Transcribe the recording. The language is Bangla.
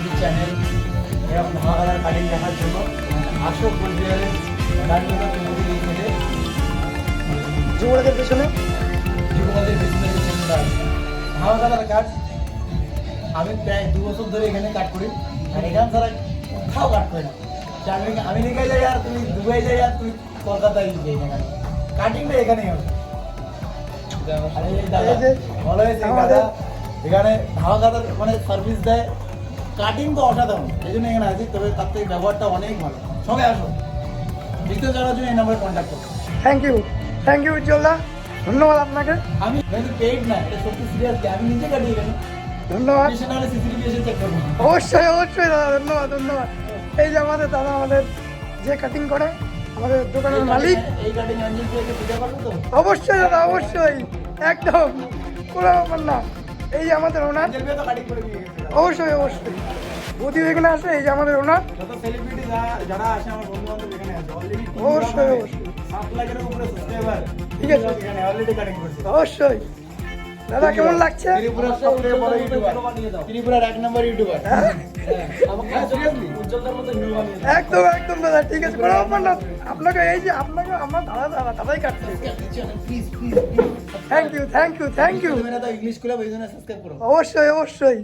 ইউটিউব চ্যানেল এরকম ধামা কালার কাটিং দেখার জন্য আসো কোচবিহারের ডানদিকে চৌধুরী এই সাইডে যুবরাজের পেছনে যুবরাজের পেছনে যে সেন্টারটা আছে ধামা কালার কাট। আমি প্রায় 2 বছর ধরে এখানে কাট করি আর এখান ছাড়া কোথাও কাট করি না। আমেরিকায় যাই আর তুমি দুবাই যাই আর তুমি কলকাতায় যাই না, কাটিংটা এখানেই হবে। আর এই দাদা ভালো হয়েছে দাদা, এখানে ধাওয়া কাটার মানে সার্ভিস দেয়, কাটিং তো অসাধারণ, এই জন্য এখানে আছি। তবে তার থেকে ব্যবহারটা অনেক ভালো। সবাই আসো, বিস্তারিত জানার জন্য এই নাম্বারে কন্ট্যাক্ট করো। থ্যাংক ইউ উজ্জ্বলদা, ধন্যবাদ আপনাকে। আমি পেইড না, এটা সত্যি সিরিয়াসলি আমি নিজে কাটি এখানে। ধন্যবাদ। নাহলে সিসিটিভি এসে চেক করবো। অবশ্যই দাদা, ধন্যবাদ। এই যে আমাদের দাদা, আমাদের যে কাটিং করে, আমাদের দোকানের মালিক। এই কাটিং অঞ্জন থেকে পূজা করবো তো? অবশ্যই দাদা, অবশ্যই, একদম কোনো ব্যাপার না। এই যে আমাদের ওনার, অঞ্জন ভাই তো কাটিং করে দিয়ে গেছে। অবশ্যই প্রতি এখানে আসে। এই যে আমাদের ওনার, যত সেলিব্রিটি যারা আসে আমার বন্ধু বান্ধব এখানে আছে অলরেডি। অবশ্যই 7 লাখের উপরে সাবস্ক্রাইবার। ঠিক আছে, এখানে অলরেডি কাটিং করছে। অবশ্যই। দাদা কেমন লাগছে? ত্রিপুরার সবচেয়ে বড় ইউটিউবার, ত্রিপুরার 1 নম্বর ইউটিউবার। আমাকে সিরিয়াসলি উজ্জ্বলদার মতো হিরো বানিয়ে দাও। একদম দাদা, ঠিক আছে, কোনো ব্যাপার না। আপনাকে এই যে আপনাকে আমার দাদাই কাটছে। Please thank you. তুমি না তো ইংলিশ খুলে ওই জন্য সাবস্ক্রাইব করো। অবশ্যই